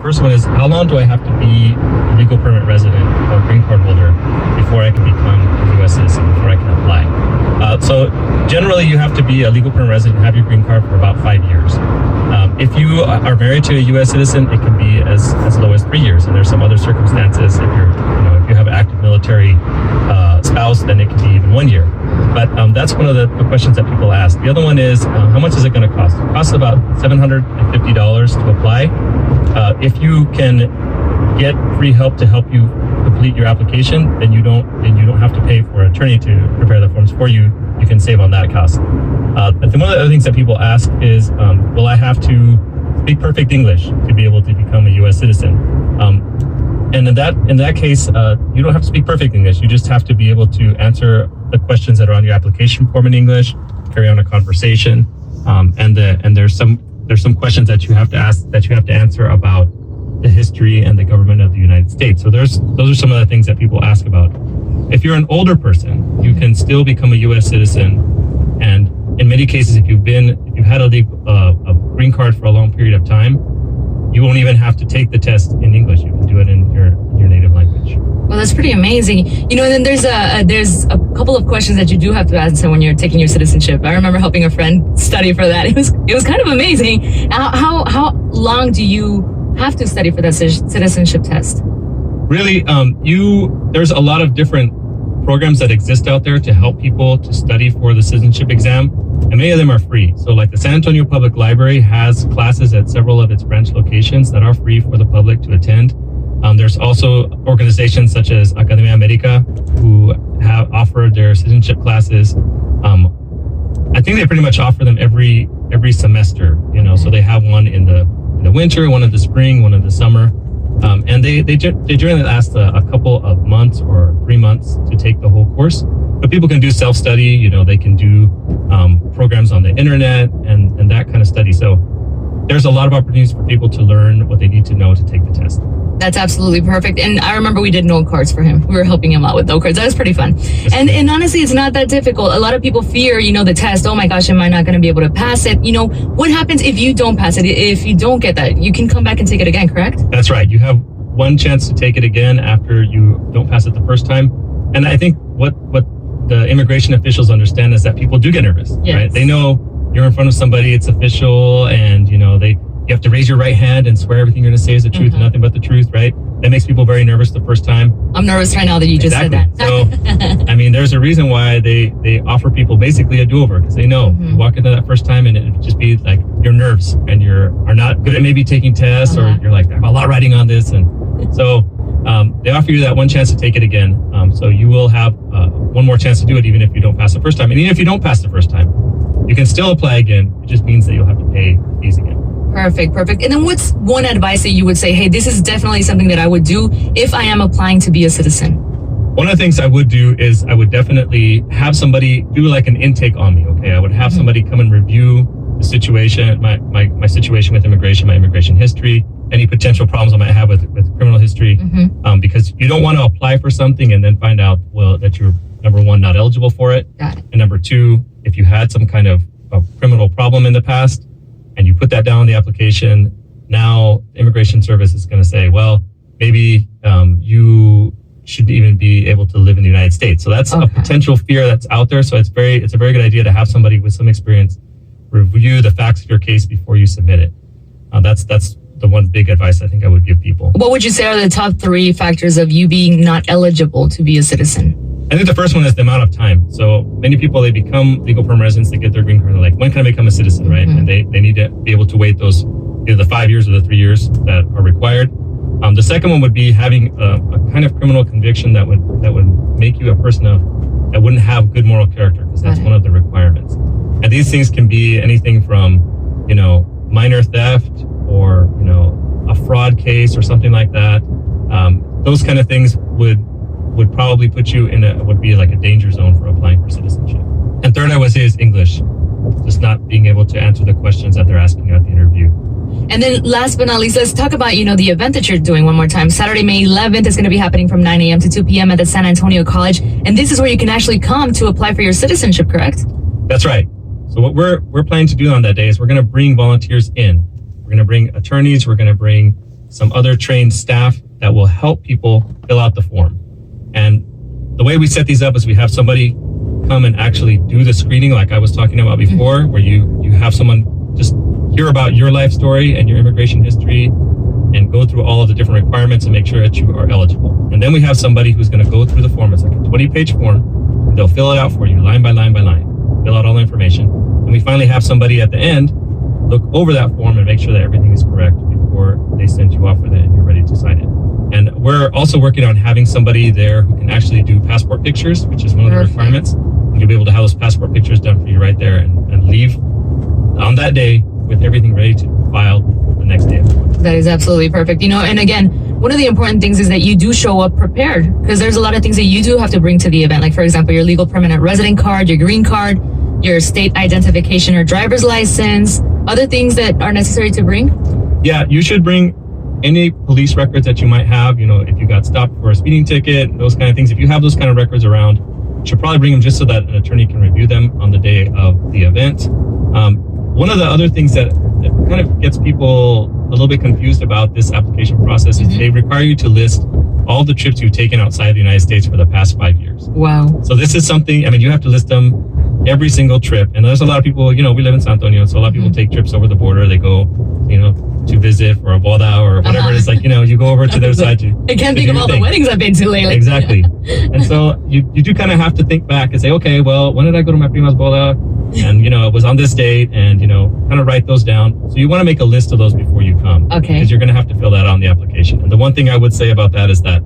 first one is, how long do I have to be a legal permanent resident or green card holder before I can become a U.S. citizen, before I can apply? So generally, you have to be a legal permanent resident and have your green card for about 5 years. If you are married to a U.S. citizen, it can be as low as 3 years, and there's some other circumstances. If you have an active military spouse, then it can be even 1 year. But that's one of the questions that people ask. The other one is, how much is it going to cost? It costs about $750 to apply. If you can get free help to help you complete your application, then you don't have to pay for an attorney to prepare the forms for you. You can save on that cost. But one of the other things that people ask is, will I have to speak perfect English to be able to become a U.S. citizen? And in that case, you don't have to speak perfect English. You just have to be able to answer the questions that are on your application form in English, carry on a conversation, and there's some questions that you have to answer about the history and the government of the United States. So those are some of the things that people ask about. If you're an older person, you can still become a U.S. citizen, and in many cases, if you've had a green card for a long period of time, you won't even have to take the test in English. You can do it in your native language. Well, that's pretty amazing. And then there's a couple of questions that you do have to answer when you're taking your citizenship. I remember helping a friend study for that. It was kind of amazing. How long do you have to study for that citizenship test? Really, there's a lot of different programs that exist out there to help people to study for the citizenship exam, and many of them are free. So like the San Antonio Public Library has classes at several of its branch locations that are free for the public to attend. There's also organizations such as Academia America who have offered their citizenship classes. I think they pretty much offer them every semester, so they have one in the winter, one in the spring, one in the summer. And they generally last a couple of months or 3 months to take the whole course. But people can do self-study, they can do programs on the internet and that kind of study. So there's a lot of opportunities for people to learn what they need to know to take the test. That's absolutely perfect. And I remember we did note cards for him. We were helping him out with note cards. That was pretty fun. And honestly, it's not that difficult. A lot of people fear, the test. Oh my gosh, am I not going to be able to pass it? What happens if you don't pass it? If you don't get that, you can come back and take it again, correct? That's right. You have one chance to take it again after you don't pass it the first time. And I think what the immigration officials understand is that people do get nervous, yes. Right? They know you're in front of somebody, it's official, and you have to raise your right hand and swear everything you're going to say is the truth and nothing but the truth, right? That makes people very nervous the first time. I'm nervous right now that you just said that. So, there's a reason why they offer people basically a do-over, because they know you walk into that first time and it would just be like your nerves and are not good at maybe taking tests or you're like, I have a lot riding on this. And so they offer you that one chance to take it again. So you will have one more chance to do it even if you don't pass the first time. And even if you don't pass the first time, you can still apply again. It just means that you'll have to pay fees again. Perfect. And then what's one advice that you would say, hey, this is definitely something that I would do if I am applying to be a citizen? One of the things I would do is I would definitely have somebody do like an intake on me, okay? I would have somebody come and review the situation, my situation with immigration, my immigration history, any potential problems I might have with criminal history, because you don't want to apply for something and then find out, that you're, number one, not eligible for it. Got it. And number two, if you had some kind of a criminal problem in the past, and you put that down on the application, now the Immigration Service is going to say, well, maybe you should even be able to live in the United States. So that's a potential fear that's out there. So it's a very good idea to have somebody with some experience review the facts of your case before you submit it. That's the one big advice I think I would give people. What would you say are the top 3 factors of you being not eligible to be a citizen? I think the first one is the amount of time. So many people, they become legal permanent residents, they get their green card, they're like, when can I become a citizen, right? And they need to be able to wait those, either the 5 years or the 3 years that are required. The second one would be having a kind of criminal conviction that would make you a person that wouldn't have good moral character, because that's one of the requirements. And these things can be anything from, minor theft or, a fraud case or something like that. Those kind of things would probably put you would be like a danger zone for applying for citizenship. And third, I would say, is English. Just not being able to answer the questions that they're asking you at the interview. And then last but not least, let's talk about, the event that you're doing one more time. Saturday, May 11th is going to be happening from 9 a.m. to 2 p.m. at the San Antonio College. And this is where you can actually come to apply for your citizenship, correct? That's right. So what we're planning to do on that day is we're going to bring volunteers in. We're going to bring attorneys. We're going to bring some other trained staff that will help people fill out the form. And the way we set these up is we have somebody come and actually do the screening like I was talking about before, where you have someone just hear about your life story and your immigration history and go through all of the different requirements and make sure that you are eligible. And then we have somebody who's going to go through the form. It's like a 20-page form, and they'll fill it out for you line by line by line, fill out all the information. And we finally have somebody at the end look over that form and make sure that everything is correct before they send you off with it and you're ready to sign it. And we're also working on having somebody there who can actually do passport pictures, which is one of the requirements. And you'll be able to have those passport pictures done for you right there and leave on that day with everything ready to file the next day. That is absolutely perfect. And again, one of the important things is that you do show up prepared, because there's a lot of things that you do have to bring to the event. Like, for example, your legal permanent resident card, your green card, your state identification or driver's license, other things that are necessary to bring. Yeah, you should bring any police records that you might have. If you got stopped for a speeding ticket, those kind of things. If you have those kind of records around, you should probably bring them just so that an attorney can review them on the day of the event. One of the other things that kind of gets people a little bit confused about this application process is they require you to list all the trips you've taken outside the United States for the past 5 years. Wow. So this is something, you have to list them every single trip. And there's a lot of people, we live in San Antonio, so a lot of people take trips over the border. They go, to visit for a boda or whatever it is. Like, you go over to their side. I can't think of all the weddings I've been to lately. Exactly. And so you do kind of have to think back and say, okay, well, when did I go to my prima's boda? And, it was on this date, and, kind of write those down. So you want to make a list of those before you come. Okay. Because you're going to have to fill that out on the application. And the one thing I would say about that is that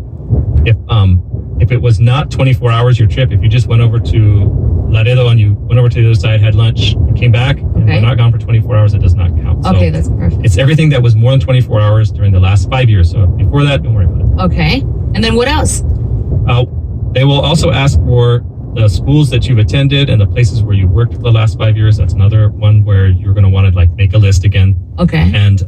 if it was not 24 hours your trip, if you just went over to Laredo and you went over to the other side, had lunch, and came back, and we're not gone for 24 hours, it does not count. Okay, So that's perfect. it's everything that was more than 24 hours during the last 5 years. So before that, don't worry about it. Okay. And then what else? They will also ask for the schools that you've attended and the places where you worked for the last 5 years. That's another one where you're going to want to make a list again. Okay. And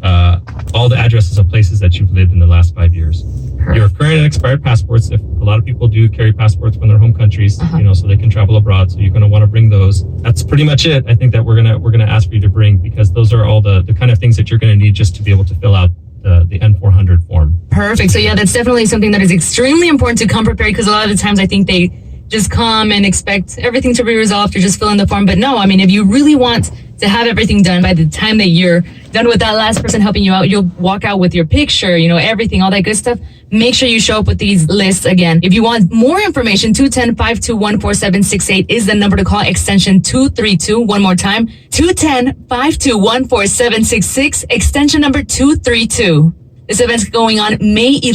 all the addresses of places that you've lived in the last 5 years. Perfect. Your current and expired passports. If a lot of people do carry passports from their home countries, so they can travel abroad. So you're going to want to bring those. That's pretty much it. I think that we're gonna ask for you to bring, because those are all the kind of things that you're going to need just to be able to fill out the N400 form. Perfect. So yeah, that's definitely something that is extremely important to come prepared, because a lot of the times I think they just come and expect everything to be resolved or just fill in the form. But no, if you really want to have everything done by the time that you're done with that last person helping you out, you'll walk out with your picture, everything, all that good stuff. Make sure you show up with these lists again. If you want more information, 210-521-4768 is the number to call, extension 232. One more time, 210-521-4766, extension number 232. This event's going on May 11th.